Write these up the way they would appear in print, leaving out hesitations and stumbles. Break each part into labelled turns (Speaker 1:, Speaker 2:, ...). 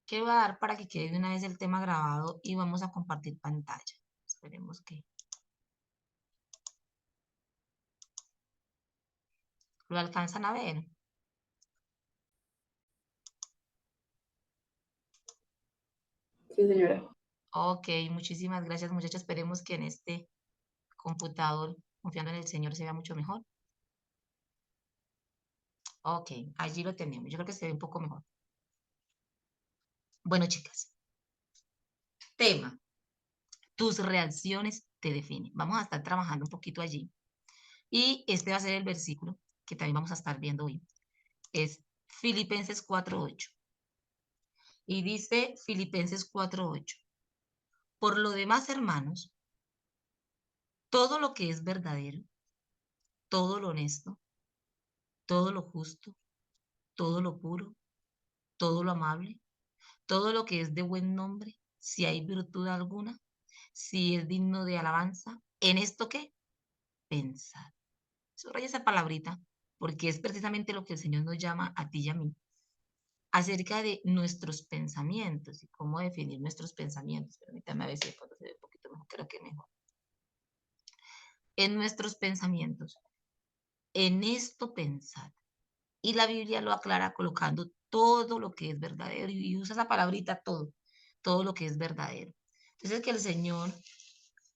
Speaker 1: que voy a dar para que quede de una vez el tema grabado y vamos a compartir pantalla. Esperemos que lo alcanzan a ver.
Speaker 2: Sí, señora.
Speaker 1: Ok, muchísimas gracias, muchachos. Esperemos que en este computador, confiando en el Señor, se vea mucho mejor. Ok, allí lo tenemos. Yo creo que se ve un poco mejor. Bueno, chicas, tema, tus reacciones te definen. Vamos a estar trabajando un poquito allí. Y este va a ser el versículo que también vamos a estar viendo hoy. Es Filipenses 4:8. Y dice Filipenses 4:8. Por lo demás, hermanos, todo lo que es verdadero, todo lo honesto, todo lo justo, todo lo puro, todo lo amable, todo lo que es de buen nombre, si hay virtud alguna, si es digno de alabanza, ¿en esto qué? Pensar. Subraya esa palabrita, porque es precisamente lo que el Señor nos llama a ti y a mí, acerca de nuestros pensamientos y cómo definir nuestros pensamientos. Permítame a ver si puedo hacer un poquito mejor, creo que mejor. En nuestros pensamientos, en esto pensar. Y la Biblia lo aclara colocando todo lo que es verdadero y usa esa palabrita todo, todo lo que es verdadero. Entonces que el Señor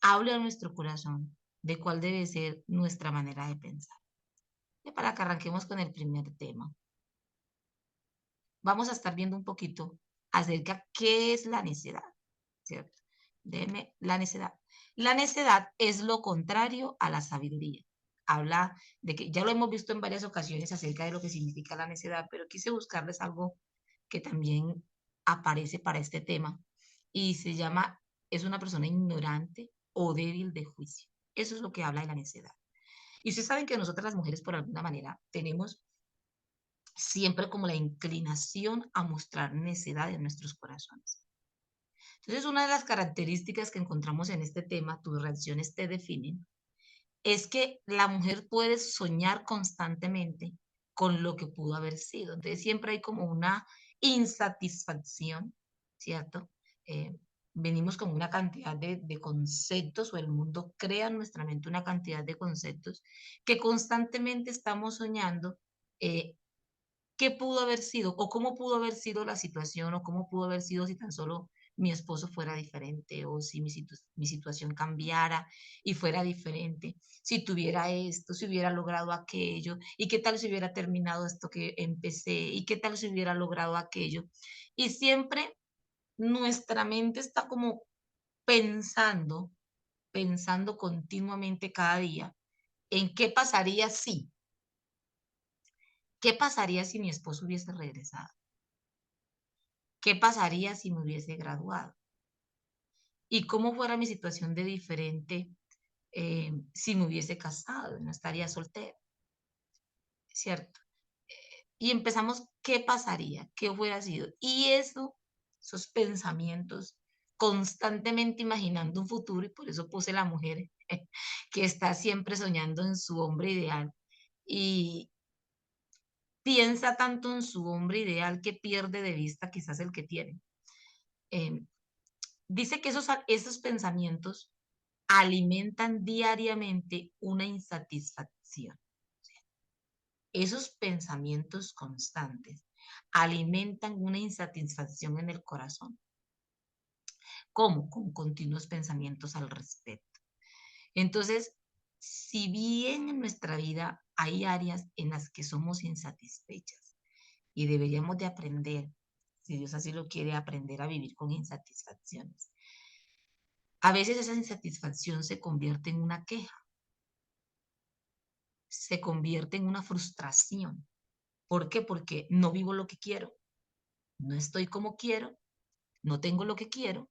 Speaker 1: hable a nuestro corazón de cuál debe ser nuestra manera de pensar. Y para que arranquemos con el primer tema, vamos a estar viendo un poquito acerca de qué es la necedad, ¿cierto? Déjeme la necedad. La necedad es lo contrario a la sabiduría. Habla de que ya lo hemos visto en varias ocasiones acerca de lo que significa la necedad, pero quise buscarles algo que también aparece para este tema y se llama, es una persona ignorante o débil de juicio. Eso es lo que habla de la necedad. Y ustedes saben que nosotras las mujeres, por alguna manera, tenemos siempre como la inclinación a mostrar necedad en nuestros corazones. Entonces, una de las características que encontramos en este tema, tus reacciones te definen, es que la mujer puede soñar constantemente con lo que pudo haber sido. Entonces, siempre hay como una insatisfacción, ¿cierto? Eh, venimos con una cantidad de conceptos o el mundo crea en nuestra mente una cantidad de conceptos que constantemente estamos soñando qué pudo haber sido o cómo pudo haber sido la situación o cómo pudo haber sido si tan solo mi esposo fuera diferente o si mi situación cambiara y fuera diferente, si tuviera esto, si hubiera logrado aquello y qué tal si hubiera terminado esto que empecé y qué tal si hubiera logrado aquello. Y siempre nuestra mente está como pensando, pensando continuamente cada día en qué pasaría si, qué pasaría si mi esposo hubiese regresado. ¿Qué pasaría si me hubiese graduado? ¿Y cómo fuera mi situación de diferente si me hubiese casado? No estaría soltera, ¿cierto? Y empezamos, ¿qué pasaría? ¿Qué hubiera sido? Y eso, esos pensamientos, constantemente imaginando un futuro, y por eso puse la mujer que está siempre soñando en su hombre ideal y piensa tanto en su hombre ideal que pierde de vista quizás el que tiene. Eh, Dice que esos pensamientos alimentan diariamente una insatisfacción. Esos pensamientos constantes alimentan una insatisfacción en el corazón. ¿Cómo? Con continuos pensamientos al respecto. Entonces, si bien en nuestra vida hay áreas en las que somos insatisfechas y deberíamos de aprender, si Dios así lo quiere, aprender a vivir con insatisfacciones, a veces esa insatisfacción se convierte en una queja, se convierte en una frustración. ¿Por qué? Porque no vivo lo que quiero, no estoy como quiero, no tengo lo que quiero.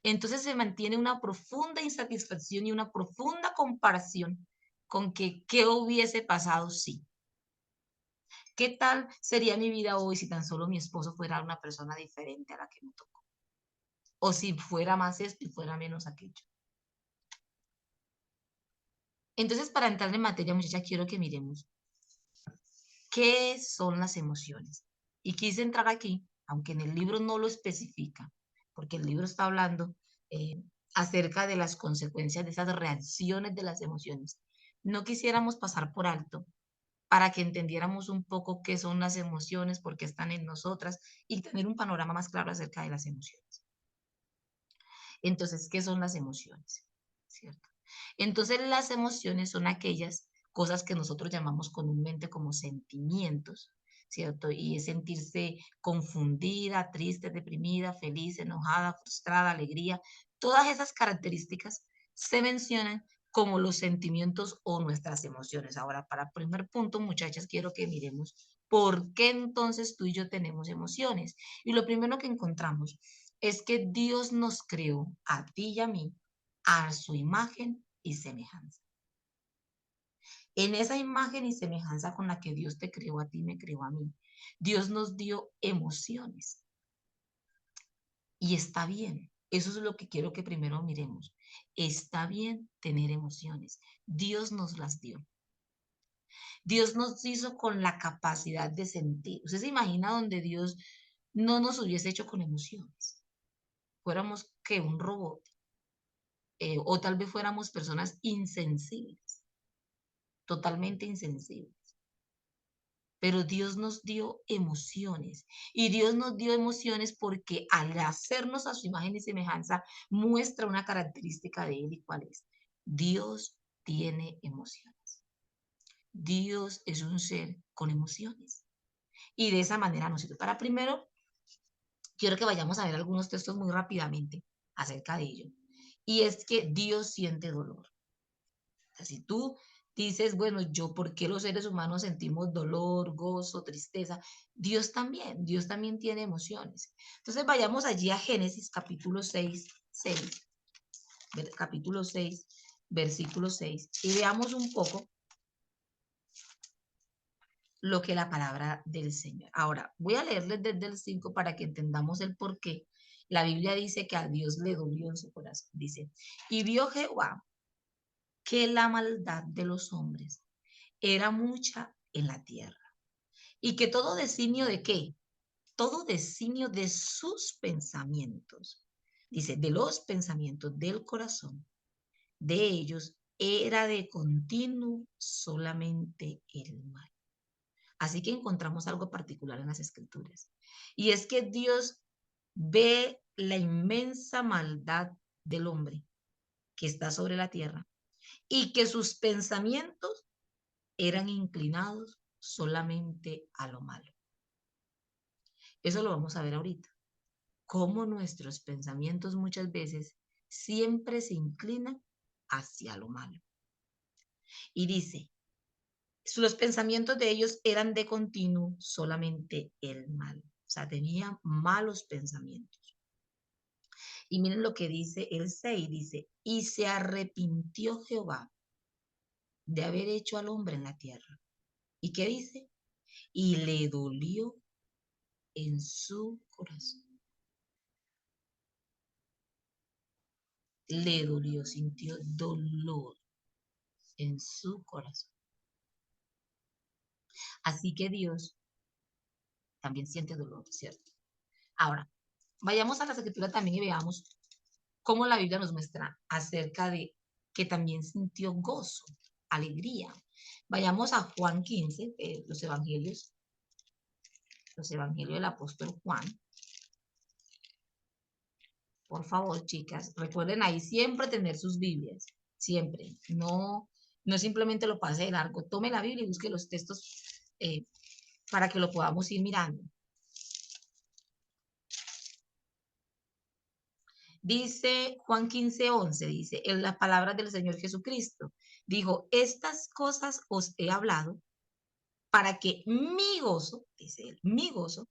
Speaker 1: Entonces se mantiene una profunda insatisfacción y una profunda comparación con que qué hubiese pasado si. ¿Qué tal sería mi vida hoy si tan solo mi esposo fuera una persona diferente a la que me tocó? O si fuera más esto y fuera menos aquello. Entonces, para entrar en materia, muchacha, quiero que miremos qué son las emociones. Y quise entrar aquí aunque en el libro no lo especifica, porque el libro está hablando acerca de las consecuencias de esas reacciones de las emociones. No quisiéramos pasar por alto para que entendiéramos un poco qué son las emociones, por qué están en nosotras y tener un panorama más claro acerca de las emociones. Entonces, ¿qué son las emociones? ¿Cierto? Entonces, las emociones son aquellas cosas que nosotros llamamos comúnmente como sentimientos, ¿cierto? Y es sentirse confundida, triste, deprimida, feliz, enojada, frustrada, alegría. Todas esas características se mencionan como los sentimientos o nuestras emociones. Ahora, para el primer punto, muchachas, quiero que miremos por qué entonces tú y yo tenemos emociones. Y lo primero que encontramos es que Dios nos creó a ti y a mí a su imagen y semejanza. En esa imagen y semejanza con la que Dios te creó a ti, me creó a mí, Dios nos dio emociones. Y está bien. Eso es lo que quiero que primero miremos. Está bien tener emociones. Dios nos las dio. Dios nos hizo con la capacidad de sentir. ¿Usted se imagina donde Dios no nos hubiese hecho con emociones? Fuéramos que un robot. O tal vez fuéramos personas insensibles, totalmente insensibles. Pero Dios nos dio emociones y Dios nos dio emociones porque al hacernos a su imagen y semejanza muestra una característica de Él y cuál es. Dios tiene emociones. Dios es un ser con emociones y de esa manera nos sirve. Para primero, quiero que vayamos a ver algunos textos muy rápidamente acerca de ello. Y es que Dios siente dolor. Si tú dices, bueno, ¿por qué los seres humanos sentimos dolor, gozo, tristeza? Dios también tiene emociones. Entonces vayamos allí a Génesis capítulo 6, capítulo 6, versículo 6, y veamos un poco lo que la palabra del Señor. Ahora, voy a leerles desde el 5 para que entendamos el por qué. La Biblia dice que a Dios le dolió en su corazón. Dice, y vio Jehová que la maldad de los hombres era mucha en la tierra y que todo designio de qué, todo designio de sus pensamientos, dice, de los pensamientos del corazón de ellos era de continuo solamente el mal. Así que encontramos algo particular en las escrituras y es que Dios ve la inmensa maldad del hombre que está sobre la tierra y que sus pensamientos eran inclinados solamente a lo malo. Eso lo vamos a ver ahorita. Cómo nuestros pensamientos muchas veces siempre se inclinan hacia lo malo. Y dice, los pensamientos de ellos eran de continuo solamente el mal. O sea, tenían malos pensamientos. Y miren lo que dice el 6, dice, y se arrepintió Jehová de haber hecho al hombre en la tierra. ¿Y qué dice? Y le dolió en su corazón. Le dolió, sintió dolor en su corazón. Así que Dios también siente dolor, ¿cierto? Ahora, vayamos a la escritura también y veamos cómo la Biblia nos muestra acerca de que también sintió gozo, alegría. Vayamos a Juan 15, los evangelios del apóstol Juan. Por favor, chicas, recuerden ahí siempre tener sus Biblias, siempre. No simplemente lo pase de largo. Tome la Biblia y busque los textos para que lo podamos ir mirando. Dice Juan 15:11, dice, en las palabras del Señor Jesucristo, dijo, estas cosas os he hablado para que mi gozo, dice él, mi gozo,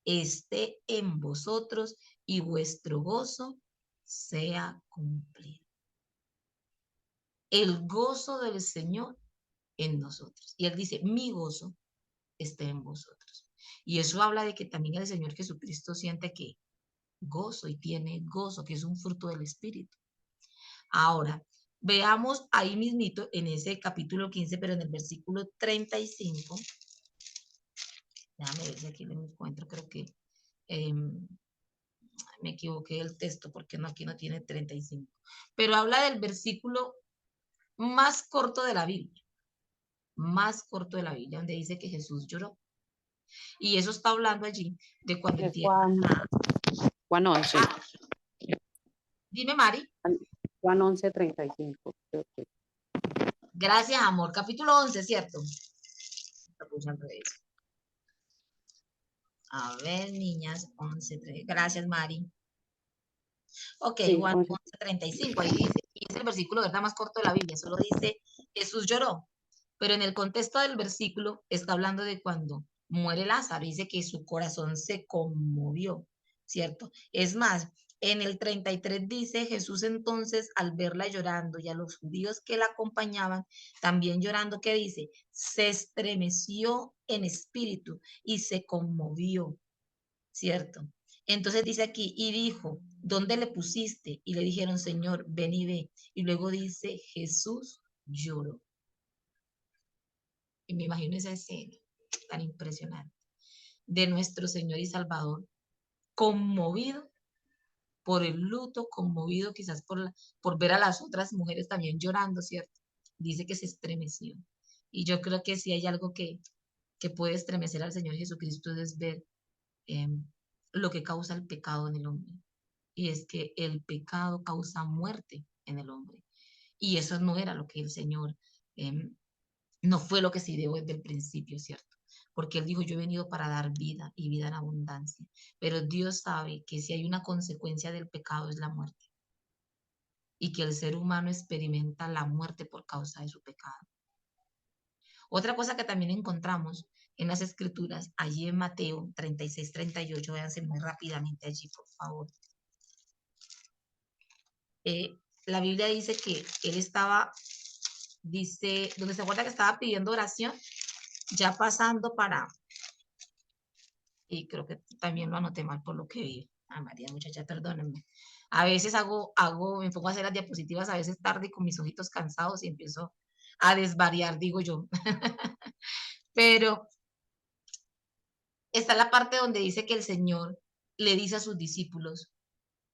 Speaker 1: esté en vosotros y vuestro gozo sea cumplido. El gozo del Señor en nosotros. Y él dice, mi gozo esté en vosotros. Y eso habla de que también el Señor Jesucristo siente que gozo y tiene gozo, que es un fruto del Espíritu. Ahora, veamos ahí mismito en ese capítulo 15, pero en el versículo 35. Déjame ver si aquí lo encuentro, creo que me equivoqué del texto porque no, aquí no tiene 35, pero habla del versículo más corto de la Biblia, donde dice que Jesús lloró. Y eso está hablando allí de cuando
Speaker 3: Es
Speaker 1: empieza a...
Speaker 3: Juan 11,
Speaker 1: Dime, Mari.
Speaker 3: Juan 11, 35. Creo que.
Speaker 1: Gracias, amor. Capítulo 11, ¿cierto? Lo puse al revés. A ver, niñas, 11, 3. Gracias, Mari. Ok,
Speaker 3: Sí,
Speaker 1: Juan
Speaker 3: 11.
Speaker 1: 11, 35, ahí dice, y es el versículo, ¿verdad?, más corto de la Biblia, solo dice, Jesús lloró, pero en el contexto del versículo está hablando de cuando muere Lázaro, dice que su corazón se conmovió, ¿cierto? Es más, en el 33 dice, Jesús entonces al verla llorando y a los judíos que la acompañaban también llorando, ¿qué dice? Se estremeció en espíritu y se conmovió, ¿cierto? Entonces dice aquí, y dijo, ¿dónde le pusiste? Y le dijeron, Señor, ven y ve. Y luego dice, Jesús lloró. Y me imagino esa escena tan impresionante de nuestro Señor y Salvador, conmovido por el luto, conmovido quizás por ver a las otras mujeres también llorando, ¿cierto? Dice que se estremeció. Y yo creo que si hay algo que puede estremecer al Señor Jesucristo es ver eh, lo que causa el pecado en el hombre. Y es que el pecado causa muerte en el hombre. Y eso no era lo que el Señor, eh, no fue lo que se ideó desde el principio, ¿cierto? Porque Él dijo, yo he venido para dar vida y vida en abundancia. Pero Dios sabe que si hay una consecuencia del pecado es la muerte. Y que el ser humano experimenta la muerte por causa de su pecado. Otra cosa que también encontramos en las escrituras, allí en Mateo 36, 38, véanse muy rápidamente allí, por favor. La Biblia dice que él estaba, dice, donde se acuerda que estaba pidiendo oración, ya pasando para, y creo que también lo anoté mal por lo que vi. Ay, María, muchacha, perdónenme. A veces me pongo a hacer las diapositivas a veces tarde con mis ojitos cansados y empiezo a desvariar, digo yo. Pero está la parte donde dice que el Señor le dice a sus discípulos,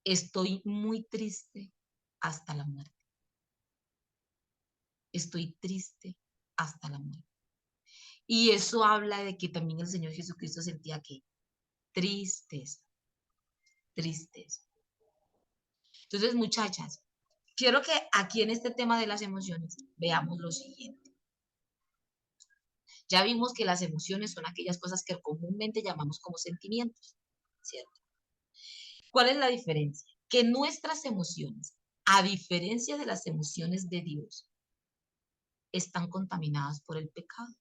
Speaker 1: estoy muy triste hasta la muerte. Estoy triste hasta la muerte. Y eso habla de que también el Señor Jesucristo sentía que tristeza, tristeza. Entonces, muchachas, quiero que aquí en este tema de las emociones veamos lo siguiente. Ya vimos que las emociones son aquellas cosas que comúnmente llamamos como sentimientos, ¿cierto? ¿Cuál es la diferencia? Que nuestras emociones, a diferencia de las emociones de Dios, están contaminadas por el pecado.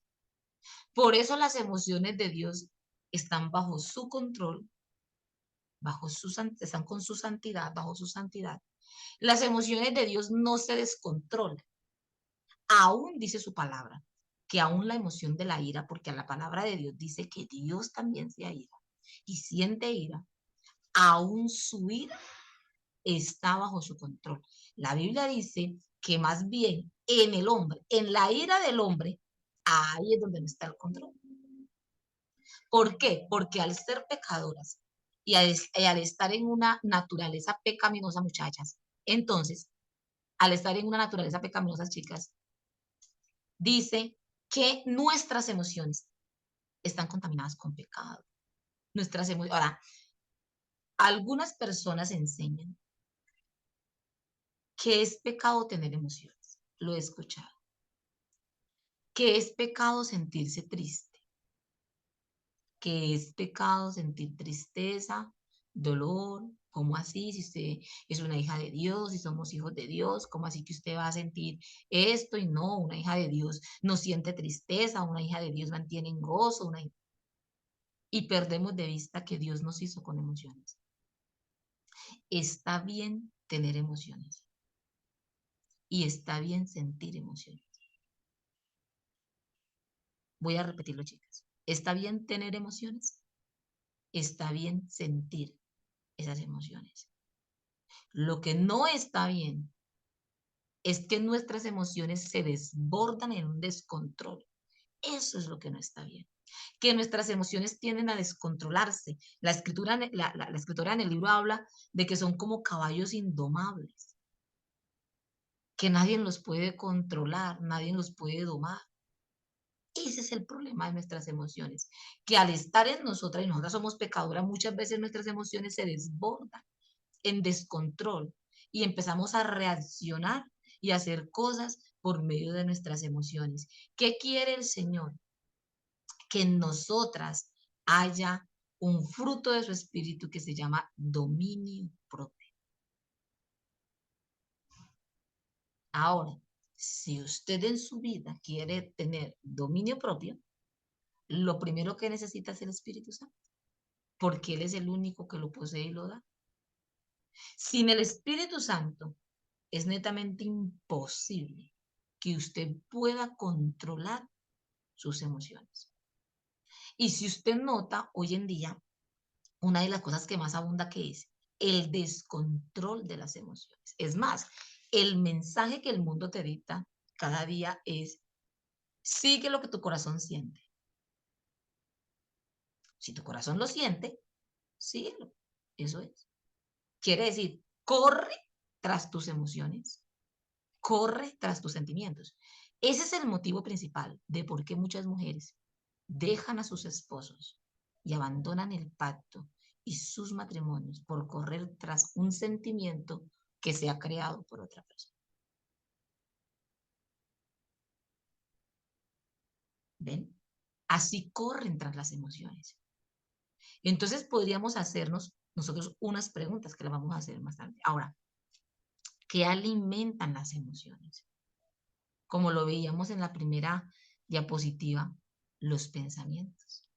Speaker 1: Por eso las emociones de Dios están bajo su control, están con su santidad, bajo su santidad. Las emociones de Dios no se descontrolan. Aún dice su palabra, que aún la emoción de la ira, porque a la palabra de Dios dice que Dios también se ira y siente ira, aún su ira está bajo su control. La Biblia dice que más bien en el hombre, en la ira del hombre, ahí es donde no está el control. ¿Por qué? Porque al ser pecadoras y al estar en una naturaleza pecaminosa, muchachas, entonces, al estar en una naturaleza pecaminosa, chicas, dice que nuestras emociones están contaminadas con pecado. Nuestras emociones. Ahora, algunas personas enseñan que es pecado tener emociones. Lo he escuchado. Que es pecado sentirse triste. Que es pecado sentir tristeza, dolor. ¿Cómo así? Si usted es una hija de Dios, si somos hijos de Dios, ¿cómo así que usted va a sentir esto? Y no, una hija de Dios no siente tristeza, una hija de Dios mantiene en gozo, y perdemos de vista que Dios nos hizo con emociones. Está bien tener emociones y está bien sentir emociones. Voy a repetirlo, chicas. Está bien tener emociones, está bien sentir esas emociones. Lo que no está bien es que nuestras emociones se desbordan en un descontrol. Eso es lo que no está bien. que nuestras emociones tienden a descontrolarse. La escritura, la escritora en el libro habla de que son como caballos indomables, que nadie los puede controlar, nadie los puede domar. Ese es el problema de nuestras emociones, que al estar en nosotras, y nosotras somos pecadoras, muchas veces nuestras emociones se desbordan en descontrol y empezamos a reaccionar y a hacer cosas por medio de nuestras emociones. ¿Qué quiere el Señor? Que en nosotras haya un fruto de su espíritu que se llama dominio propio. Ahora, si usted en su vida quiere tener dominio propio, lo primero que necesita es el Espíritu Santo, porque Él es el único que lo posee y lo da. Sin el Espíritu Santo, es netamente imposible que usted pueda controlar sus emociones. Y si usted nota, hoy en día, una de las cosas que más abunda que es el descontrol de las emociones. Es más, el mensaje que el mundo te dicta cada día es, sigue lo que tu corazón siente. Si tu corazón lo siente, síguelo. Eso es. Quiere decir, corre tras tus emociones, corre tras tus sentimientos. Ese es el motivo principal de por qué muchas mujeres dejan a sus esposos y abandonan el pacto y sus matrimonios por correr tras un sentimiento que se ha creado por otra persona. ¿Ven? Así corren tras las emociones. Entonces podríamos hacernos nosotros unas preguntas que las vamos a hacer más tarde. Ahora, ¿qué alimentan las emociones? Como lo veíamos en la primera diapositiva, los pensamientos.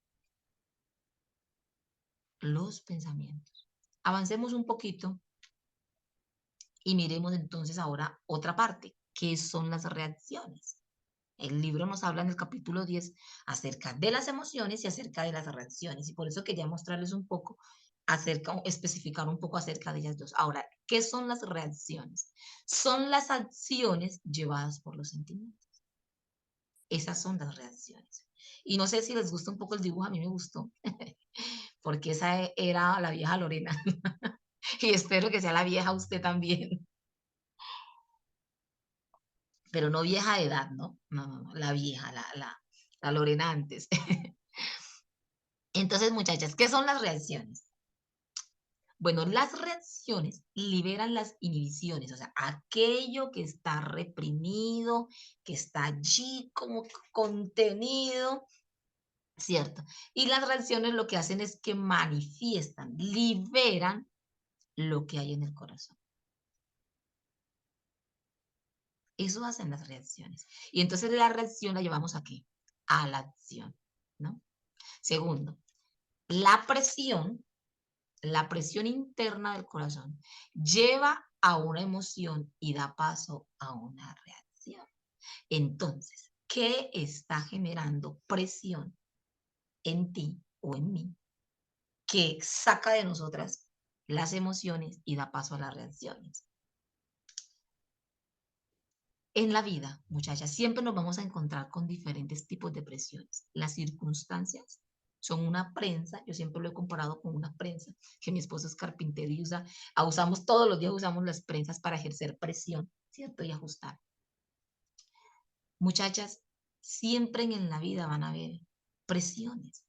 Speaker 1: Los pensamientos. Avancemos un poquito y miremos entonces ahora otra parte, ¿qué son las reacciones? El libro nos habla en el capítulo 10 acerca de las emociones y acerca de las reacciones, y por eso quería mostrarles un poco acerca, especificar un poco acerca de ellas dos. Ahora, ¿qué son las reacciones? Son las acciones llevadas por los sentimientos. Esas son las reacciones. Y no sé si les gusta un poco el dibujo, a mí me gustó, porque esa era la vieja Lorena. Y espero que sea la vieja usted también. Pero no vieja de edad, ¿no? No, no, no, la vieja, la Lorena antes. Entonces, muchachas, ¿qué son las reacciones? Bueno, las reacciones liberan las inhibiciones, o sea, aquello que está reprimido, que está allí como contenido, ¿cierto? Y las reacciones lo que hacen es que manifiestan, liberan lo que hay en el corazón. Eso hacen las reacciones. Y entonces la reacción la llevamos aquí, a la acción, ¿no? Segundo, la presión interna del corazón lleva a una emoción y da paso a una reacción. Entonces, ¿qué está generando presión en ti o en mí que saca de nosotras las emociones y da paso a las reacciones? En la vida, muchachas, siempre nos vamos a encontrar con diferentes tipos de presiones. Las circunstancias son una prensa, yo siempre lo he comparado con una prensa, que mi esposo es carpintero y usamos todos los días, usamos las prensas para ejercer presión, ¿cierto? Y ajustar. Muchachas, siempre en la vida van a haber presiones.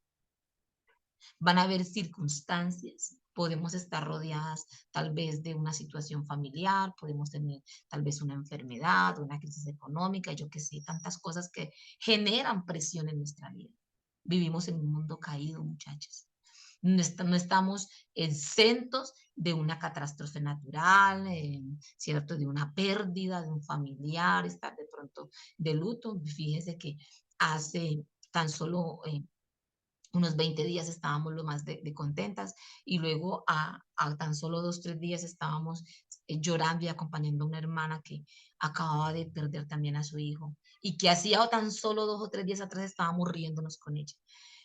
Speaker 1: Van a haber circunstancias, podemos estar rodeadas tal vez de una situación familiar, podemos tener tal vez una enfermedad, una crisis económica, yo qué sé, tantas cosas que generan presión en nuestra vida. Vivimos en un mundo caído, muchachos. No estamos exentos de una catástrofe natural, ¿cierto? De una pérdida de un familiar, estar de pronto de luto. Fíjense que hace tan solo unos 20 días estábamos lo más de contentas y luego a tan solo 2, 3 días estábamos llorando y acompañando a una hermana que acababa de perder también a su hijo y que hacía tan solo 2 o 3 días atrás estábamos riéndonos con ella.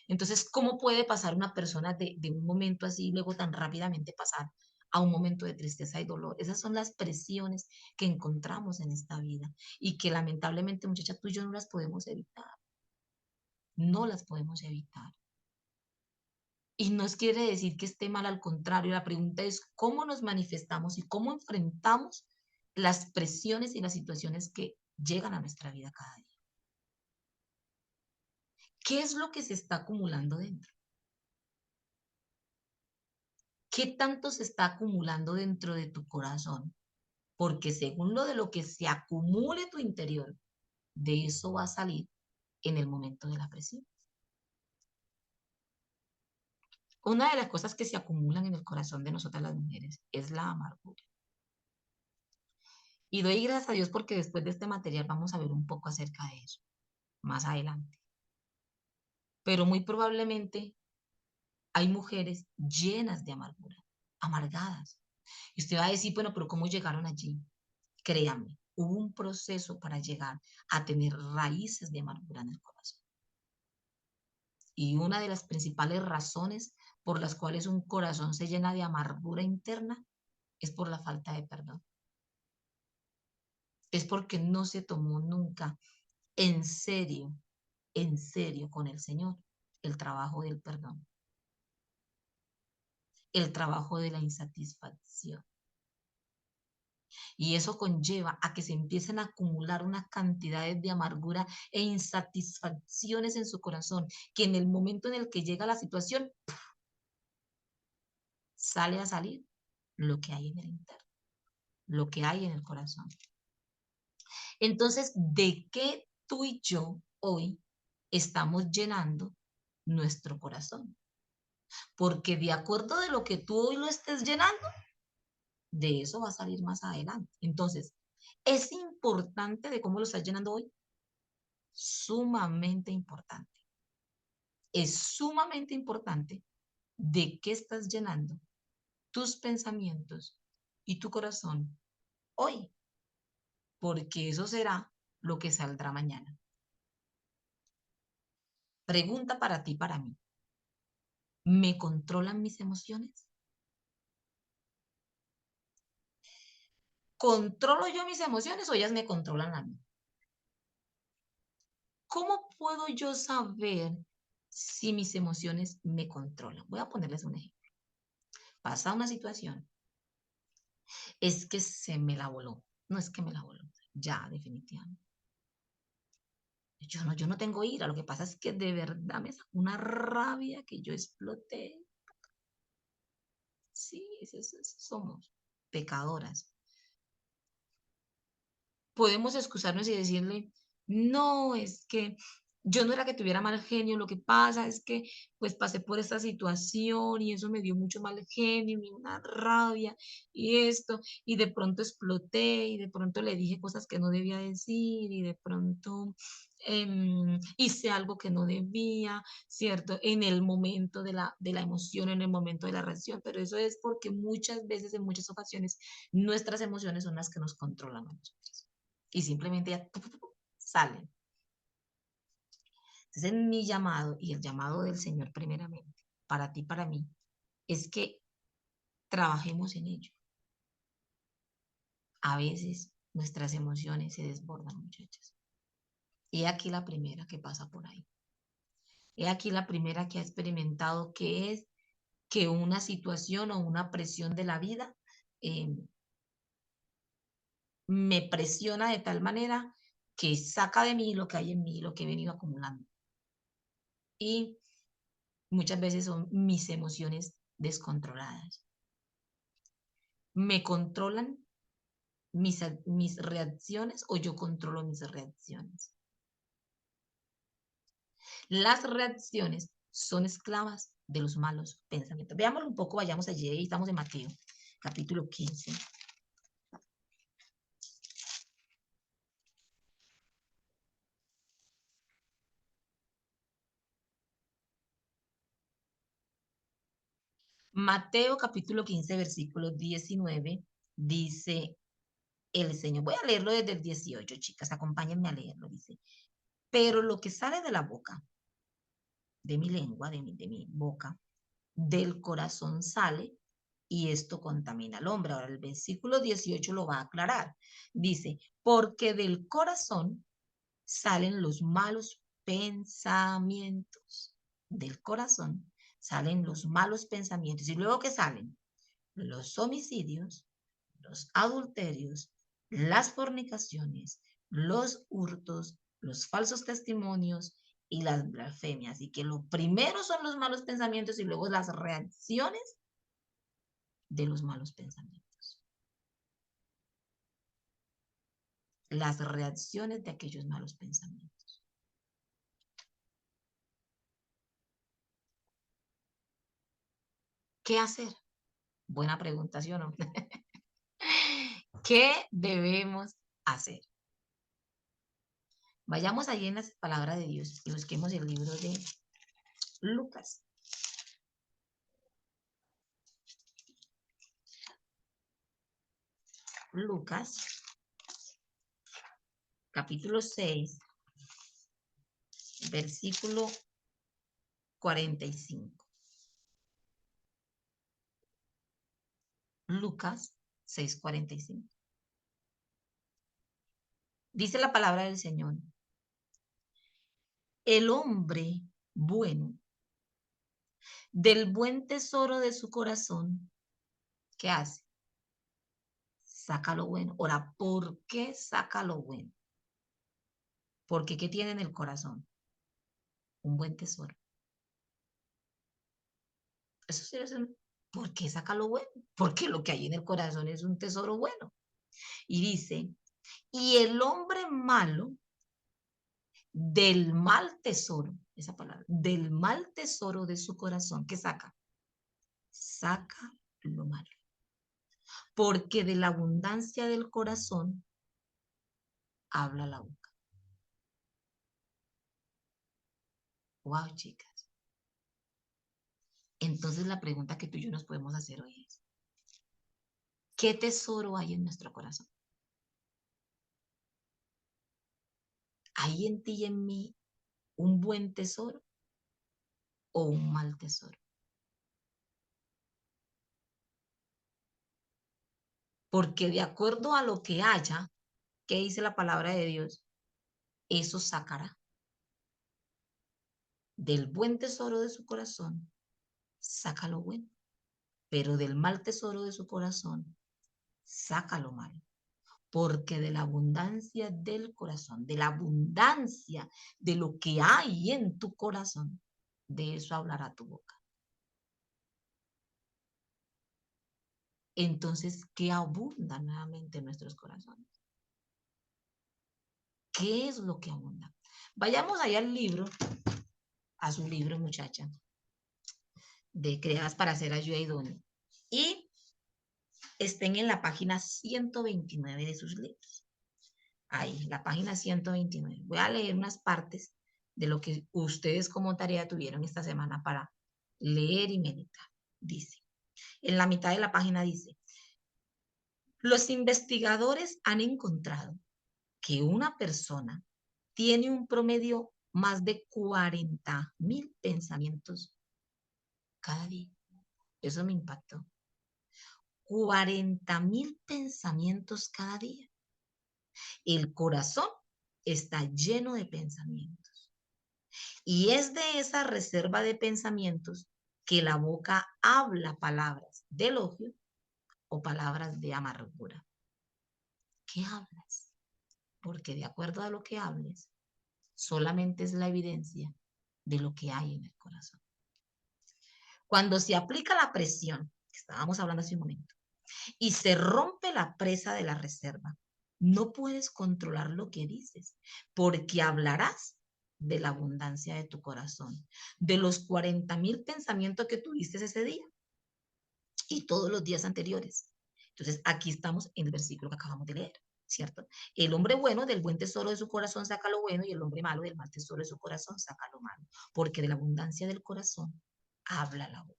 Speaker 1: Entonces, ¿cómo puede pasar una persona de un momento así y luego tan rápidamente pasar a un momento de tristeza y dolor? Esas son las presiones que encontramos en esta vida y que lamentablemente, muchachas, tú y yo no las podemos evitar. no las podemos evitar. Y no quiere decir que esté mal, al contrario, la pregunta es cómo nos manifestamos y cómo enfrentamos las presiones y las situaciones que llegan a nuestra vida cada día. ¿Qué es lo que se está acumulando dentro? ¿Qué tanto se está acumulando dentro de tu corazón? Porque según lo que se acumule tu interior, de eso va a salir en el momento de la presión. Una de las cosas que se acumulan en el corazón de nosotras las mujeres es la amargura. Y doy gracias a Dios porque después de este material vamos a ver un poco acerca de eso, más adelante. Pero muy probablemente hay mujeres llenas de amargura, amargadas. Y usted va a decir, bueno, pero ¿cómo llegaron allí? Créanme, hubo un proceso para llegar a tener raíces de amargura en el corazón. Y una de las principales razones por las cuales un corazón se llena de amargura interna es por la falta de perdón. Es porque no se tomó nunca en serio con el Señor el trabajo del perdón, el trabajo de la insatisfacción. Y eso conlleva a que se empiecen a acumular unas cantidades de amargura e insatisfacciones en su corazón, que en el momento en el que llega la situación, sale a salir lo que hay en el interno, lo que hay en el corazón. Entonces, ¿de qué tú y yo hoy estamos llenando nuestro corazón? Porque de acuerdo de lo que tú hoy lo estés llenando, de eso va a salir más adelante. Entonces, ¿es importante de cómo lo estás llenando hoy? Sumamente importante. Es sumamente importante de qué estás llenando tus pensamientos y tu corazón hoy, porque eso será lo que saldrá mañana. Pregunta para ti, para mí. ¿Me controlan mis emociones? ¿Controlo yo mis emociones o ellas me controlan a mí? ¿Cómo puedo yo saber si mis emociones me controlan? Voy a ponerles un ejemplo. Pasa una situación, es que se me la voló. No es que me la voló, ya, definitivamente. Yo no tengo ira, lo que pasa es que de verdad me sacó una rabia que yo exploté. Sí, somos pecadoras. Podemos excusarnos y decirle, no, es que yo no era que tuviera mal genio, lo que pasa es que pues pasé por esta situación y eso me dio mucho mal genio y una rabia y esto, y de pronto exploté y de pronto le dije cosas que no debía decir y de pronto hice algo que no debía, ¿cierto? En el momento de la emoción, en el momento de la reacción, pero eso es porque muchas veces, en muchas ocasiones, nuestras emociones son las que nos controlan a nosotros y simplemente ya salen. Entonces, mi llamado y el llamado del Señor primeramente, para ti, para mí, es que trabajemos en ello. A veces nuestras emociones se desbordan, muchachas. He aquí la primera que pasa por ahí. He aquí la primera que ha experimentado que es que una situación o una presión de la vida eh, me presiona de tal manera que saca de mí lo que hay en mí, lo que he venido acumulando. Y muchas veces son mis emociones descontroladas. ¿Me controlan mis reacciones o yo controlo mis reacciones? Las reacciones son esclavas de los malos pensamientos. Veámoslo un poco, vayamos allí, estamos en Mateo, capítulo 15. Mateo capítulo 15, versículo 19, dice el Señor. Voy a leerlo desde el 18, chicas, acompáñenme a leerlo. Dice, pero lo que sale de la boca, de mi lengua, de mi boca, del corazón sale y esto contamina al hombre. Ahora el versículo 18 lo va a aclarar. Dice, porque del corazón salen los malos pensamientos del corazón salen los malos pensamientos. Y luego que salen los homicidios, los adulterios, las fornicaciones, los hurtos, los falsos testimonios y las blasfemias. Y que lo primero son los malos pensamientos y luego las reacciones de los malos pensamientos. Las reacciones de aquellos malos pensamientos. ¿Qué hacer? Buena pregunta, ¿sí o no? ¿Qué debemos hacer? Vayamos allí en las palabras de Dios y busquemos el libro de Lucas. Lucas, capítulo 6, versículo 45. Lucas 6:45. Dice la palabra del Señor. El hombre bueno, del buen tesoro de su corazón, ¿qué hace? Saca lo bueno. Ahora, ¿por qué saca lo bueno? Porque ¿qué tiene en el corazón? Un buen tesoro. Eso sí, ¿por qué saca lo bueno? Porque lo que hay en el corazón es un tesoro bueno. Y dice, y el hombre malo del mal tesoro, esa palabra, del mal tesoro de su corazón, ¿qué saca? Saca lo malo. Porque de la abundancia del corazón habla la boca. Wow, chicas. Entonces la pregunta que tú y yo nos podemos hacer hoy es, ¿qué tesoro hay en nuestro corazón? ¿Hay en ti y en mí un buen tesoro o un mal tesoro? Porque de acuerdo a lo que haya, ¿qué dice la palabra de Dios? Eso sacará. Del buen tesoro de su corazón, saca lo bueno. Pero del mal tesoro de su corazón, saca lo malo. Porque de la abundancia del corazón, de la abundancia de lo que hay en tu corazón, de eso hablará tu boca. Entonces, ¿qué abunda nuevamente en nuestros corazones? ¿Qué es lo que abunda? Vayamos allá al libro, a su libro, muchacha, de Creadas para ser ayuda idónea. Y estén en la página 129 de sus libros. Ahí, la página 129. Voy a leer unas partes de lo que ustedes como tarea tuvieron esta semana para leer y meditar. Dice, en la mitad de la página dice, los investigadores han encontrado que una persona tiene un promedio más de 40,000 pensamientos cada día. Eso me impactó. 40,000 pensamientos cada día. El corazón está lleno de pensamientos. Y es de esa reserva de pensamientos que la boca habla palabras de elogio o palabras de amargura. ¿Qué hablas? Porque de acuerdo a lo que hables, solamente es la evidencia de lo que hay en el corazón. Cuando se aplica la presión, que estábamos hablando hace un momento, y se rompe la presa de la reserva, no puedes controlar lo que dices, porque hablarás de la abundancia de tu corazón, de los 40,000 pensamientos que tuviste ese día y todos los días anteriores. Entonces, aquí estamos en el versículo que acabamos de leer, ¿cierto? El hombre bueno del buen tesoro de su corazón saca lo bueno y el hombre malo del mal tesoro de su corazón saca lo malo, porque de la abundancia del corazón habla la boca.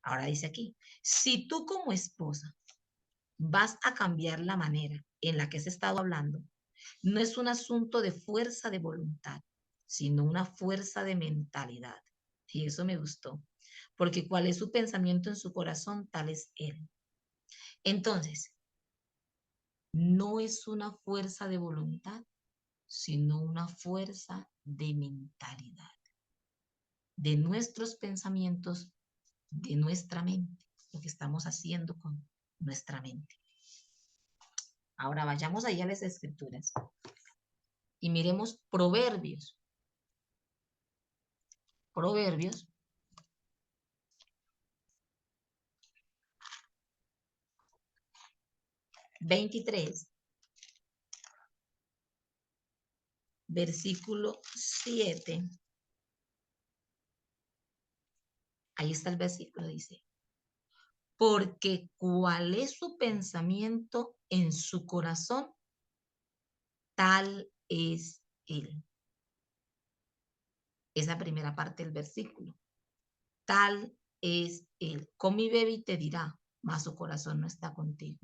Speaker 1: Ahora dice aquí, si tú como esposa vas a cambiar la manera en la que has estado hablando, no es un asunto de fuerza de voluntad, sino una fuerza de mentalidad. Y eso me gustó, porque cuál es su pensamiento en su corazón, tal es él. Entonces, no es una fuerza de voluntad, sino una fuerza de mentalidad, de nuestros pensamientos, de nuestra mente, lo que estamos haciendo con nuestra mente. Ahora vayamos allá a las escrituras y miremos Proverbios. Proverbios 23, versículo 7. Ahí está el versículo, dice, porque cuál es su pensamiento en su corazón, tal es él. Esa primera parte del versículo. Tal es él. Come y bebe y te dirá, mas su corazón no está contigo.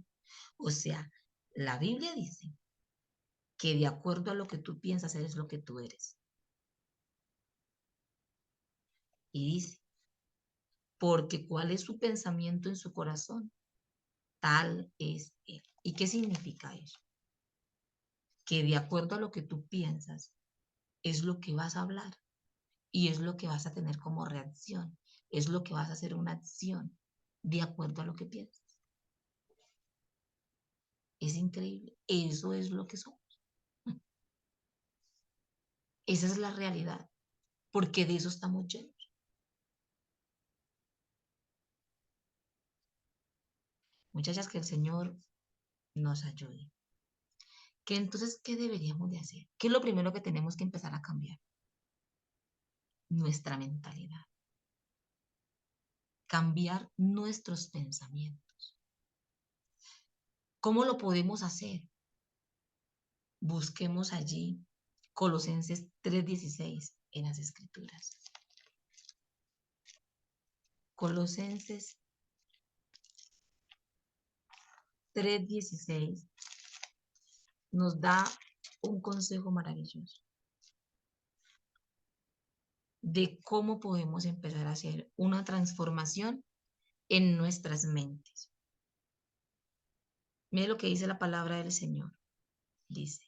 Speaker 1: O sea, la Biblia dice que de acuerdo a lo que tú piensas, eres lo que tú eres. Y dice, porque cuál es su pensamiento en su corazón, tal es él. ¿Y qué significa eso? Que de acuerdo a lo que tú piensas, es lo que vas a hablar y es lo que vas a tener como reacción, es lo que vas a hacer una acción de acuerdo a lo que piensas. Es increíble, eso es lo que somos. Esa es la realidad, porque de eso estamos llenos. Muchachas, que el Señor nos ayude. Que entonces, ¿qué deberíamos de hacer? ¿Qué es lo primero que tenemos que empezar a cambiar? Nuestra mentalidad. Cambiar nuestros pensamientos. ¿Cómo lo podemos hacer? Busquemos allí Colosenses 3:16 en las Escrituras. Colosenses 3:16 nos da un consejo maravilloso de cómo podemos empezar a hacer una transformación en nuestras mentes. Mire lo que dice la palabra del Señor. Dice,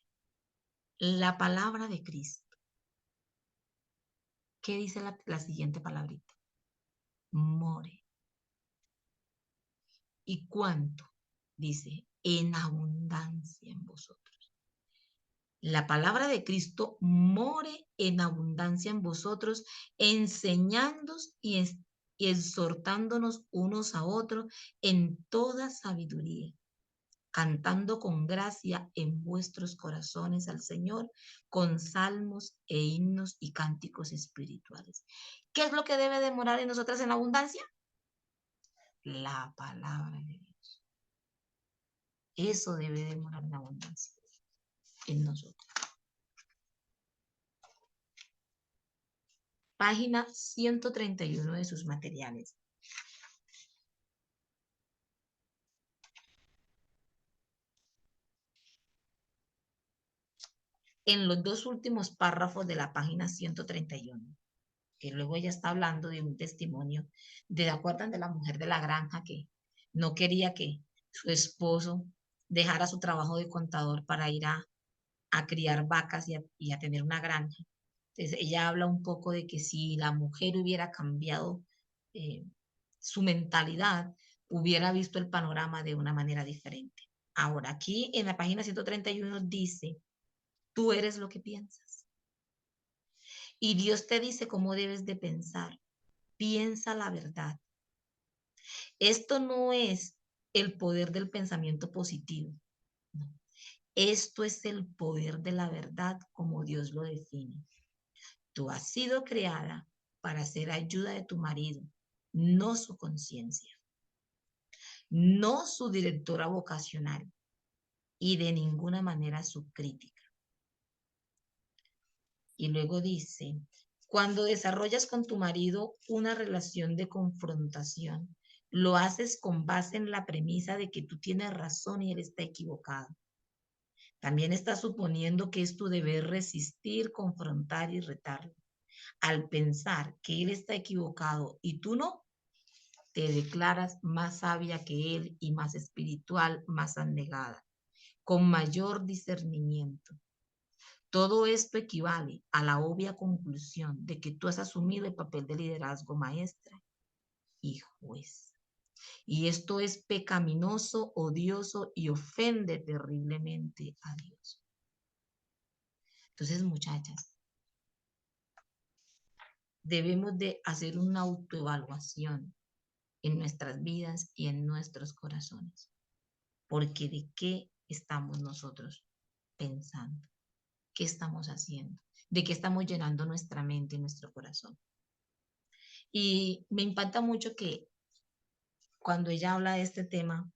Speaker 1: la palabra de Cristo. ¿Qué dice la siguiente palabrita? More. ¿Y cuánto? Dice, en abundancia en vosotros. La palabra de Cristo more en abundancia en vosotros, enseñándonos y exhortándonos unos a otros en toda sabiduría, cantando con gracia en vuestros corazones al Señor, con salmos e himnos y cánticos espirituales. ¿Qué es lo que debe de morar en nosotras en abundancia? La palabra de Dios. Eso debe de morar en abundancia en nosotros. Página 131 de sus materiales. En los dos últimos párrafos de la página 131, que luego ella está hablando de un testimonio ¿de acuerdan de la mujer de la granja que no quería que su esposo dejara su trabajo de contador para ir a criar vacas y a tener una granja? Entonces ella habla un poco de que si la mujer hubiera cambiado su mentalidad, hubiera visto el panorama de una manera diferente. Ahora, aquí en la página 131 dice, tú eres lo que piensas. Y Dios te dice cómo debes de pensar. Piensa la verdad. Esto no es el poder del pensamiento positivo. No. Esto es el poder de la verdad como Dios lo define. Tú has sido creada para ser ayuda de tu marido, no su conciencia, no su directora vocacional y de ninguna manera su crítica. Y luego dice, cuando desarrollas con tu marido una relación de confrontación, lo haces con base en la premisa de que tú tienes razón y él está equivocado. También estás suponiendo que es tu deber resistir, confrontar y retarlo. Al pensar que él está equivocado y tú no, te declaras más sabia que él y más espiritual, más abnegada, con mayor discernimiento. Todo esto equivale a la obvia conclusión de que tú has asumido el papel de liderazgo maestra y juez. Y esto es pecaminoso, odioso y ofende terriblemente a Dios. Entonces, muchachas, debemos de hacer una autoevaluación en nuestras vidas y en nuestros corazones. Porque ¿de qué estamos nosotros pensando? ¿Qué estamos haciendo? ¿De qué estamos llenando nuestra mente y nuestro corazón? Y me impacta mucho que cuando ella habla de este tema,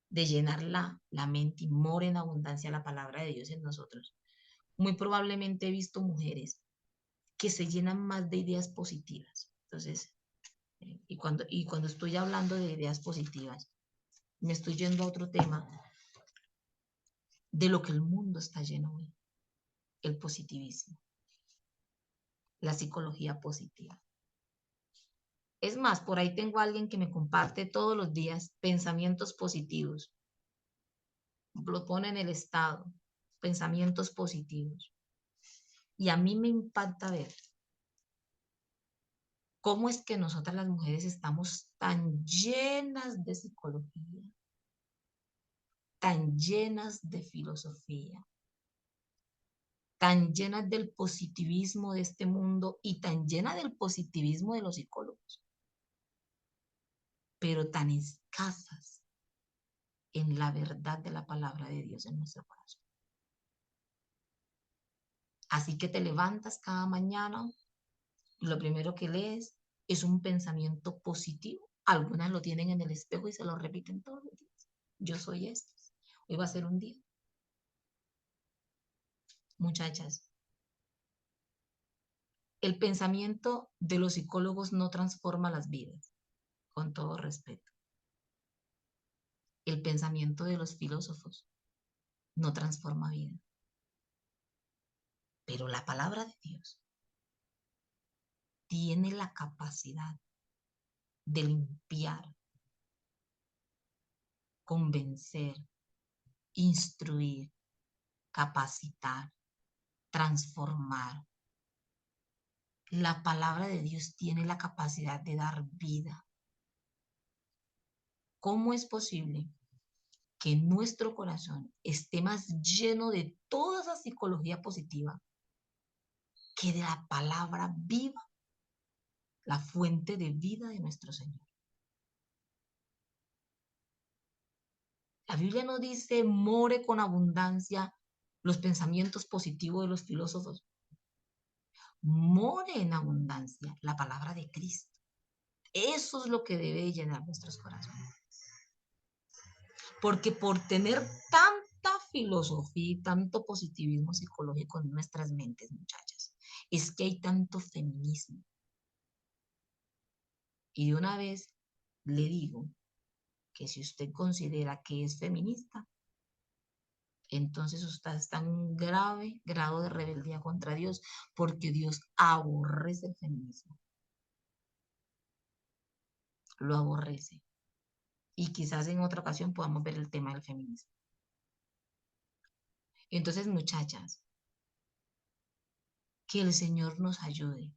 Speaker 1: de llenar la mente y mora en abundancia la palabra de Dios en nosotros, muy probablemente he visto mujeres que se llenan más de ideas positivas. Entonces, y cuando estoy hablando de ideas positivas, me estoy yendo a otro tema de lo que el mundo está lleno hoy, el positivismo, la psicología positiva. Es más, por ahí tengo a alguien que me comparte todos los días pensamientos positivos. Lo pone en el estado, pensamientos positivos. Y a mí me impacta ver cómo es que nosotras las mujeres estamos tan llenas de psicología, tan llenas de filosofía, tan llenas del positivismo de este mundo y tan llenas del positivismo de los psicólogos, pero tan escasas en la verdad de la palabra de Dios en nuestro corazón. Así que te levantas cada mañana y lo primero que lees es un pensamiento positivo. Algunas lo tienen en el espejo y se lo repiten todos los días. Yo soy esto. Hoy va a ser un día. Muchachas, el pensamiento de los psicólogos no transforma las vidas, con todo respeto. El pensamiento de los filósofos no transforma vida. Pero la palabra de Dios tiene la capacidad de limpiar, convencer, instruir, capacitar, transformar. La palabra de Dios tiene la capacidad de dar vida. ¿Cómo es posible que nuestro corazón esté más lleno de toda esa psicología positiva que de la palabra viva, la fuente de vida de nuestro Señor? La Biblia no dice more con abundancia los pensamientos positivos de los filósofos. More en abundancia la palabra de Cristo. Eso es lo que debe llenar nuestros corazones. Porque por tener tanta filosofía y tanto positivismo psicológico en nuestras mentes, muchachas, es que hay tanto feminismo. Y de una vez le digo que si usted considera que es feminista, entonces usted está en un grave grado de rebeldía contra Dios, porque Dios aborrece el feminismo. Lo aborrece. Y quizás en otra ocasión podamos ver el tema del feminismo. Entonces, muchachas, que el Señor nos ayude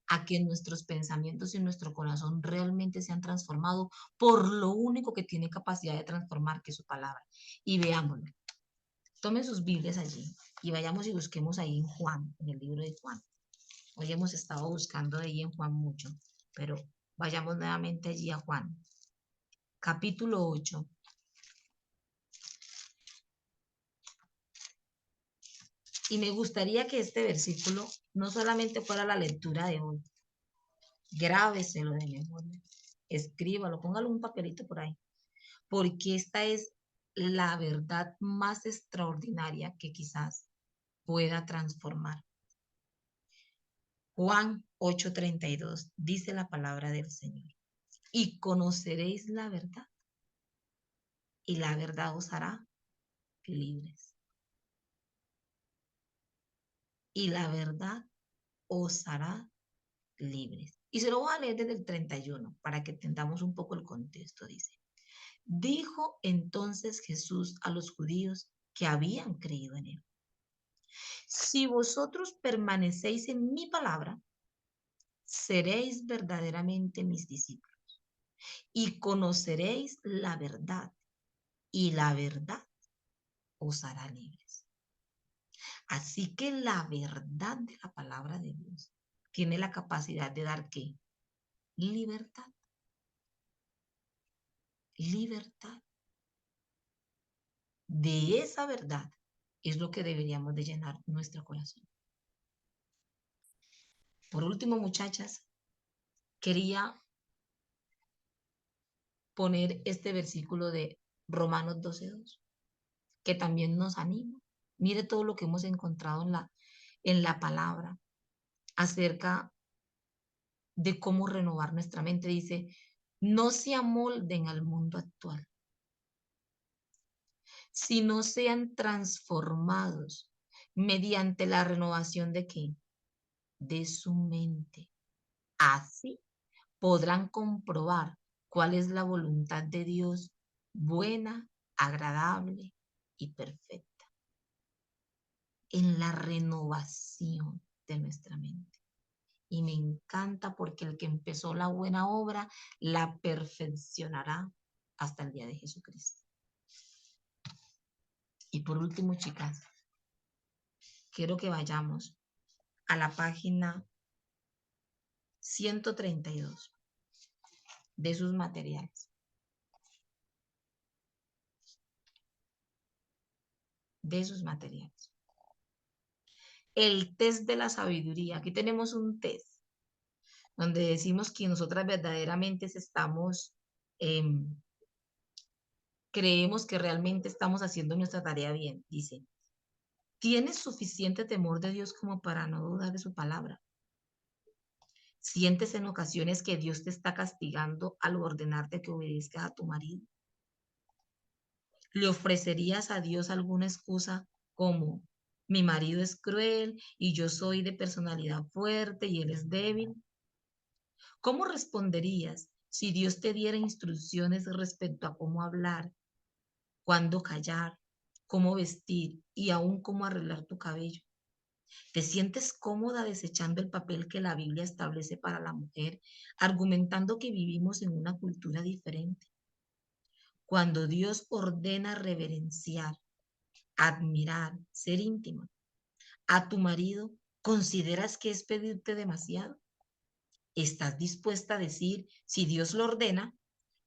Speaker 1: a que nuestros pensamientos y nuestro corazón realmente sean transformados por lo único que tiene capacidad de transformar, que es su palabra. Y veámoslo. Tomen sus Biblias allí y vayamos y busquemos ahí en Juan, en el libro de Juan. Hoy hemos estado buscando ahí en Juan mucho, pero vayamos nuevamente allí a Juan. Capítulo 8. Y me gustaría que este versículo no solamente fuera la lectura de hoy, grábeselo de memoria, escríbalo, póngalo en un papelito por ahí, porque esta es la verdad más extraordinaria que quizás pueda transformar. Juan 8:32 dice la palabra del Señor: y conoceréis la verdad, y la verdad os hará libres. Y la verdad os hará libres. Y se lo voy a leer desde el 31 para que entendamos un poco el contexto. Dice: dijo entonces Jesús a los judíos que habían creído en él: Si vosotros permanecéis en mi palabra, seréis verdaderamente mis discípulos y conoceréis la verdad, y la verdad os hará libres. Así que la verdad de la palabra de Dios tiene la capacidad de dar ¿qué? Libertad. Libertad. De esa verdad es lo que deberíamos de llenar nuestro corazón. Por último, muchachas, quería poner este versículo de Romanos 12:2, que también nos anima. Mire todo lo que hemos encontrado en la palabra acerca de cómo renovar nuestra mente. Dice, no se amolden al mundo actual, sino sean transformados mediante la renovación de ¿qué? De su mente. Así podrán comprobar cuál es la voluntad de Dios, buena, agradable y perfecta. En la renovación de nuestra mente. Y me encanta porque el que empezó la buena obra la perfeccionará hasta el día de Jesucristo. Y por último, chicas, quiero que vayamos a la página 132 de sus materiales. De sus materiales. El test de la sabiduría. Aquí tenemos un test donde decimos que nosotras verdaderamente estamos, creemos que realmente estamos haciendo nuestra tarea bien. Dice, ¿tienes suficiente temor de Dios como para no dudar de su palabra? ¿Sientes en ocasiones que Dios te está castigando al ordenarte que obedezcas a tu marido? ¿Le ofrecerías a Dios alguna excusa como mi marido es cruel y yo soy de personalidad fuerte y él es débil? ¿Cómo responderías si Dios te diera instrucciones respecto a cómo hablar, cuándo callar, cómo vestir y aún cómo arreglar tu cabello? ¿Te sientes cómoda desechando el papel que la Biblia establece para la mujer, argumentando que vivimos en una cultura diferente? Cuando Dios ordena reverenciar, admirar, ser íntima a tu marido, ¿consideras que es pedirte demasiado? ¿Estás dispuesta a decir, si Dios lo ordena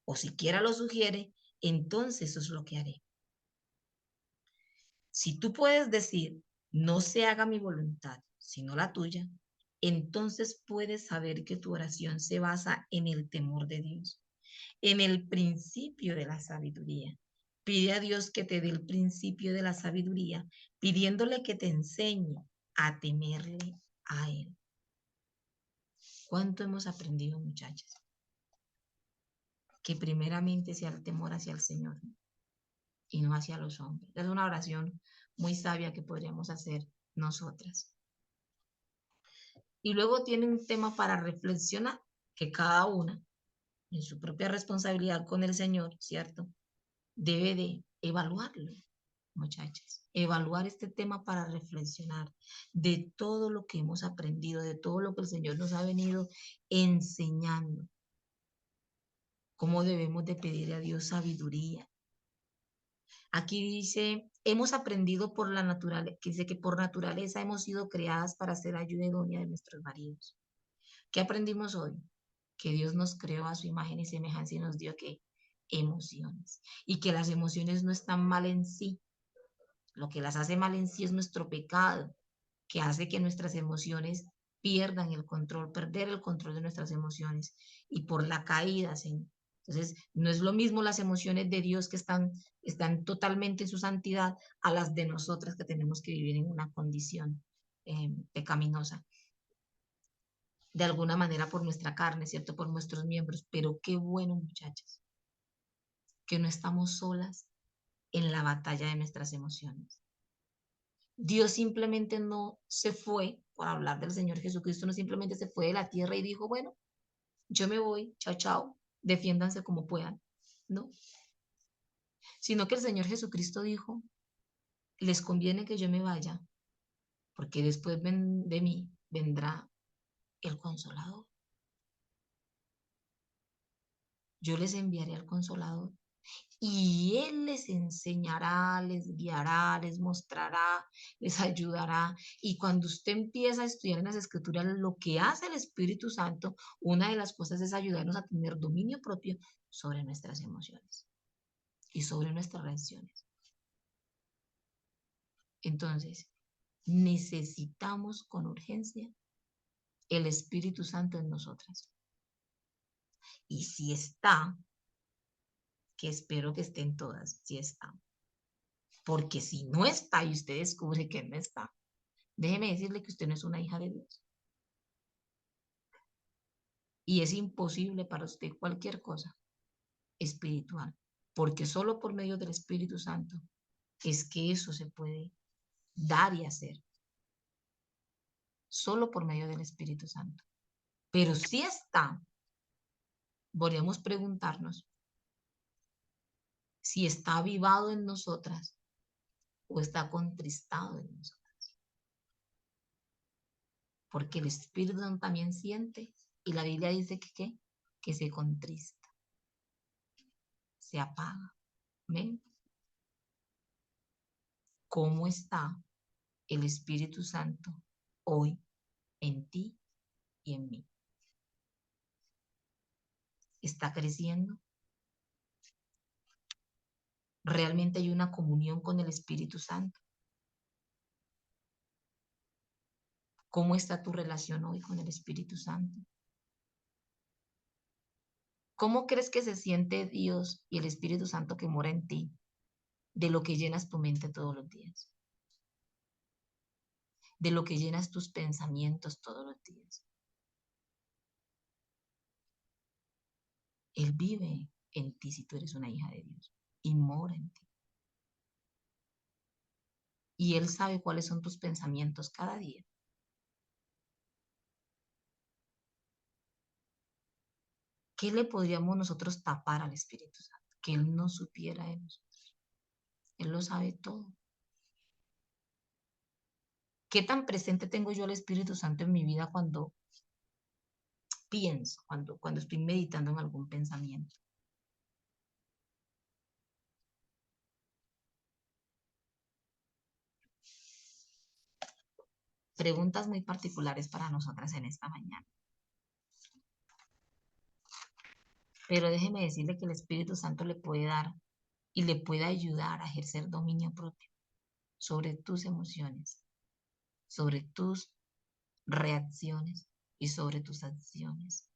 Speaker 1: o siquiera lo sugiere, entonces eso es lo que haré? Si tú puedes decir, no se haga mi voluntad, sino la tuya, entonces puedes saber que tu oración se basa en el temor de Dios, en el principio de la sabiduría. Pide a Dios que te dé el principio de la sabiduría, pidiéndole que te enseñe a temerle a Él. ¿Cuánto hemos aprendido, muchachas? Que primeramente sea el temor hacia el Señor y no hacia los hombres. Es una oración muy sabia que podríamos hacer nosotras. Y luego tiene un tema para reflexionar, que cada una, en su propia responsabilidad con el Señor, ¿cierto? Debe de evaluarlo, muchachas. Evaluar este tema para reflexionar de todo lo que hemos aprendido, de todo lo que el Señor nos ha venido enseñando. Cómo debemos de pedir a Dios sabiduría. Aquí dice, hemos aprendido por la naturaleza, que dice que por naturaleza hemos sido creadas para ser ayuda idónea de nuestros maridos. ¿Qué aprendimos hoy? Que Dios nos creó a su imagen y semejanza y nos dio que emociones. Y que las emociones no están mal en sí. Lo que las hace mal en sí es nuestro pecado, que hace que nuestras emociones pierdan el control, perder el control de nuestras emociones. Y por la caída, Señor. Entonces, no es lo mismo las emociones de Dios que están totalmente en su santidad a las de nosotras que tenemos que vivir en una condición pecaminosa. De alguna manera por nuestra carne, ¿cierto? Por nuestros miembros. Pero qué bueno, muchachas, que no estamos solas en la batalla de nuestras emociones. Dios simplemente no se fue, por hablar del Señor Jesucristo, no simplemente se fue de la tierra y dijo, bueno, yo me voy, chao, chao, defiéndanse como puedan. No, sino que el Señor Jesucristo dijo, les conviene que yo me vaya, porque después de mí vendrá el Consolador. Yo les enviaré al Consolador y Él les enseñará, les guiará, les mostrará, les ayudará. Y cuando usted empieza a estudiar en las Escrituras lo que hace el Espíritu Santo, una de las cosas es ayudarnos a tener dominio propio sobre nuestras emociones y sobre nuestras reacciones. Entonces, necesitamos con urgencia el Espíritu Santo en nosotras. Y si está, que espero que estén todas, si está. Porque si no está y usted descubre que no está, déjeme decirle que usted no es una hija de Dios. Y es imposible para usted cualquier cosa espiritual, porque solo por medio del Espíritu Santo es que eso se puede dar y hacer. Solo por medio del Espíritu Santo. Pero si está, podríamos preguntarnos si está avivado en nosotras o está contristado en nosotras. Porque el Espíritu Santo también siente y la Biblia dice que ¿qué? Que se contrista, se apaga. ¿Ven? ¿Cómo está el Espíritu Santo hoy en ti y en mí? ¿Está creciendo? ¿Realmente hay una comunión con el Espíritu Santo? ¿Cómo está tu relación hoy con el Espíritu Santo? ¿Cómo crees que se siente Dios y el Espíritu Santo que mora en ti de lo que llenas tu mente todos los días? De lo que llenas tus pensamientos todos los días. Él vive en ti si tú eres una hija de Dios y mora en ti. Y Él sabe cuáles son tus pensamientos cada día. ¿Qué le podríamos nosotros tapar al Espíritu Santo? Que Él no supiera de nosotros. Él lo sabe todo. ¿Qué tan presente tengo yo al Espíritu Santo en mi vida cuando pienso, cuando estoy meditando en algún pensamiento? Preguntas muy particulares para nosotras en esta mañana. Pero déjeme decirle que el Espíritu Santo le puede dar y le puede ayudar a ejercer dominio propio sobre tus emociones, sobre tus reacciones y sobre tus acciones.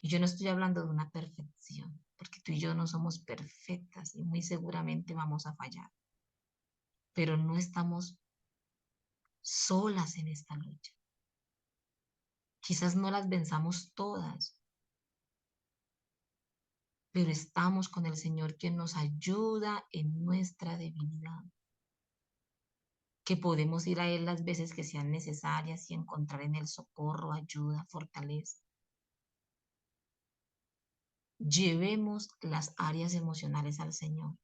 Speaker 1: Y yo no estoy hablando de una perfección, porque tú y yo no somos perfectas y muy seguramente vamos a fallar. Pero no estamos solas en esta lucha. Quizás no las venzamos todas, pero estamos con el Señor que nos ayuda en nuestra debilidad. Que podemos ir a Él las veces que sean necesarias y encontrar en Él socorro, ayuda, fortaleza. Llevemos las áreas emocionales al Señor.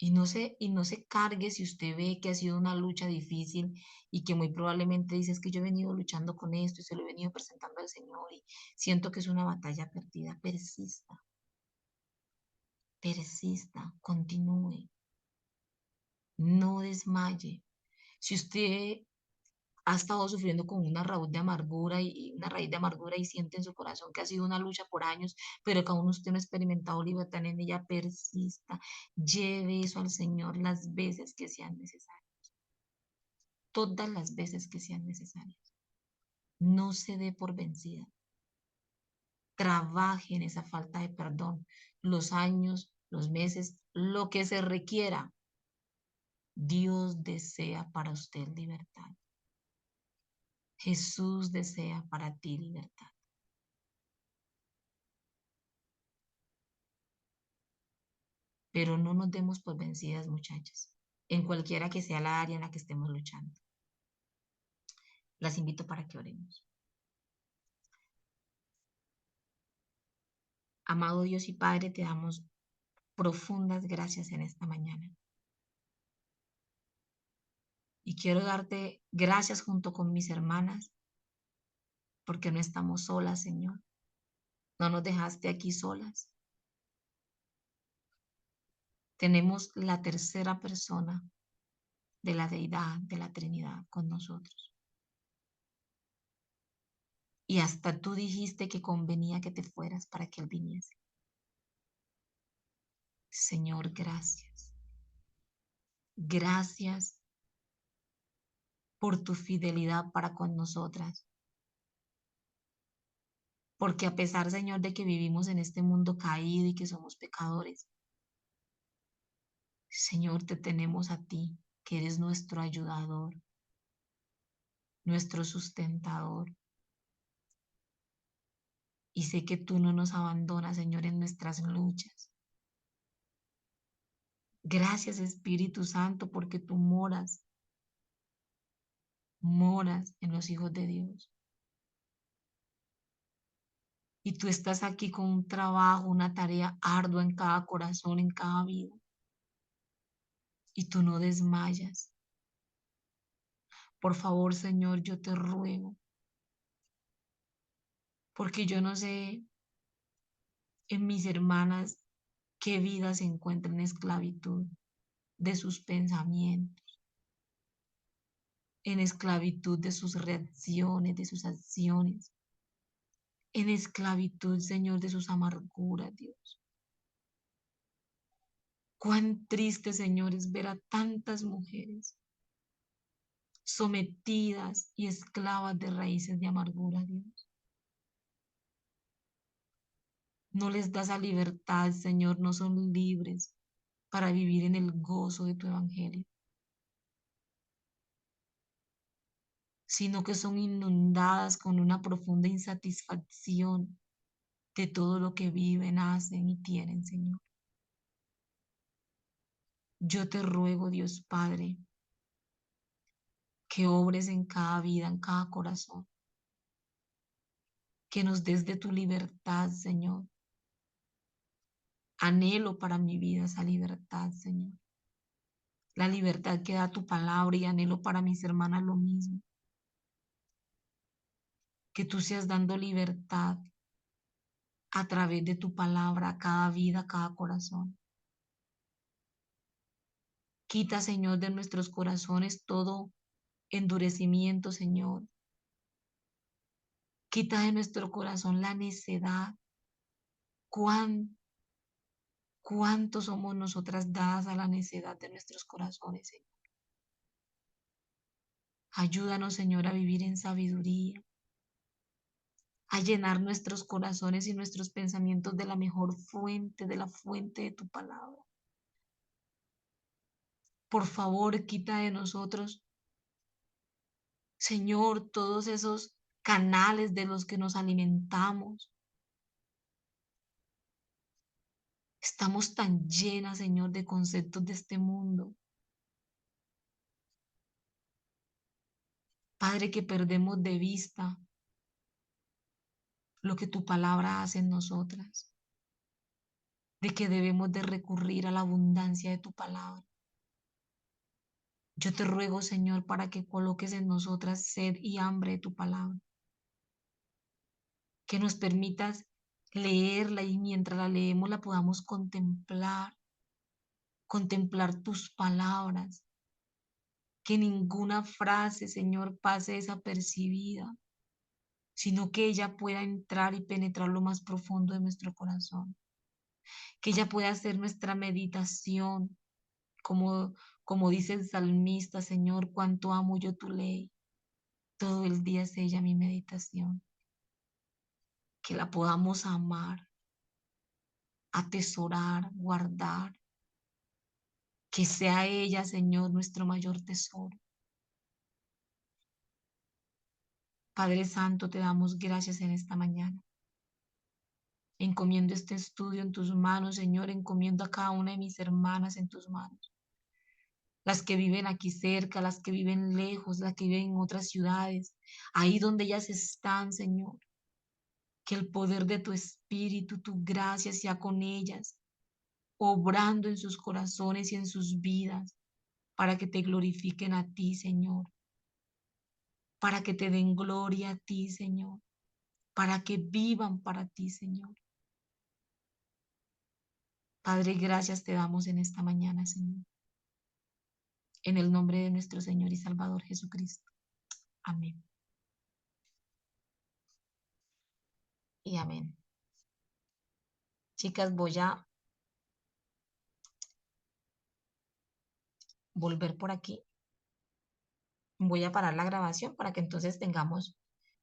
Speaker 1: Y no se cargue si usted ve que ha sido una lucha difícil y que muy probablemente dice es que yo he venido luchando con esto y se lo he venido presentando al Señor y siento que es una batalla perdida. Persista, persista, continúe, no desmaye. Si usted ha estado sufriendo con una raíz de amargura y una raíz de amargura y siente en su corazón que ha sido una lucha por años, pero que aún usted no ha experimentado libertad en ella, persista, lleve eso al Señor las veces que sean necesarias, todas las veces que sean necesarias. No se dé por vencida. Trabaje en esa falta de perdón, los años, los meses, lo que se requiera. Dios desea para usted libertad. Jesús desea para ti libertad. Pero no nos demos por vencidas, muchachas, en cualquiera que sea la área en la que estemos luchando. Las invito para que oremos. Amado Dios y Padre, te damos profundas gracias en esta mañana. Y quiero darte gracias junto con mis hermanas, porque no estamos solas, Señor. No nos dejaste aquí solas. Tenemos la tercera persona de la deidad, de la Trinidad con nosotros. Y hasta tú dijiste que convenía que te fueras para que Él viniese. Señor, gracias. Gracias por tu fidelidad para con nosotras. Porque a pesar, Señor, de que vivimos en este mundo caído y que somos pecadores, Señor, te tenemos a ti, que eres nuestro ayudador, nuestro sustentador. Y sé que tú no nos abandonas, Señor, en nuestras luchas. Gracias, Espíritu Santo, porque tú moras en los hijos de Dios. Y tú estás aquí con un trabajo, una tarea ardua en cada corazón, en cada vida. Y tú no desmayas. Por favor, Señor, yo te ruego, porque yo no sé en mis hermanas qué vida se encuentra en esclavitud de sus pensamientos, en esclavitud de sus reacciones, de sus acciones, en esclavitud, Señor, de sus amarguras, Dios. Cuán triste, Señor, es ver a tantas mujeres sometidas y esclavas de raíces de amargura, Dios. No les das a libertad, Señor, no son libres para vivir en el gozo de tu evangelio, sino que son inundadas con una profunda insatisfacción de todo lo que viven, hacen y tienen, Señor. Yo te ruego, Dios Padre, que obres en cada vida, en cada corazón, que nos des de tu libertad, Señor. Anhelo para mi vida esa libertad, Señor. La libertad que da tu palabra, y anhelo para mis hermanas lo mismo. Que tú seas dando libertad a través de tu palabra a cada vida, a cada corazón. Quita, Señor, de nuestros corazones todo endurecimiento, Señor. Quita de nuestro corazón la necedad. ¿Cuánto somos nosotras dadas a la necedad de nuestros corazones, Señor? Ayúdanos, Señor, a vivir en sabiduría, a llenar nuestros corazones y nuestros pensamientos de la mejor fuente, de la fuente de tu palabra. Por favor, quita de nosotros, Señor, todos esos canales de los que nos alimentamos. Estamos tan llenas, Señor, de conceptos de este mundo. Padre, que perdemos de vista lo que tu palabra hace en nosotras, de que debemos de recurrir a la abundancia de tu palabra. Yo te ruego, Señor, para que coloques en nosotras sed y hambre de tu palabra, que nos permitas leerla y mientras la leemos la podamos contemplar tus palabras, que ninguna frase, Señor, pase desapercibida, sino que ella pueda entrar y penetrar lo más profundo de nuestro corazón, que ella pueda ser nuestra meditación, como, como dice el salmista, Señor, cuánto amo yo tu ley, todo el día es ella mi meditación, que la podamos amar, atesorar, guardar, que sea ella, Señor, nuestro mayor tesoro. Padre Santo, te damos gracias en esta mañana. Encomiendo este estudio en tus manos, Señor, encomiendo a cada una de mis hermanas en tus manos. Las que viven aquí cerca, las que viven lejos, las que viven en otras ciudades, ahí donde ellas están, Señor. Que el poder de tu espíritu, tu gracia sea con ellas, obrando en sus corazones y en sus vidas, para que te glorifiquen a ti, Señor, para que te den gloria a ti, Señor, para que vivan para ti, Señor. Padre, gracias te damos en esta mañana, Señor. En el nombre de nuestro Señor y Salvador Jesucristo. Amén. Y amén. Chicas, voy a volver por aquí. Voy a parar la grabación para que entonces tengamos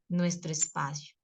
Speaker 1: nuestro espacio.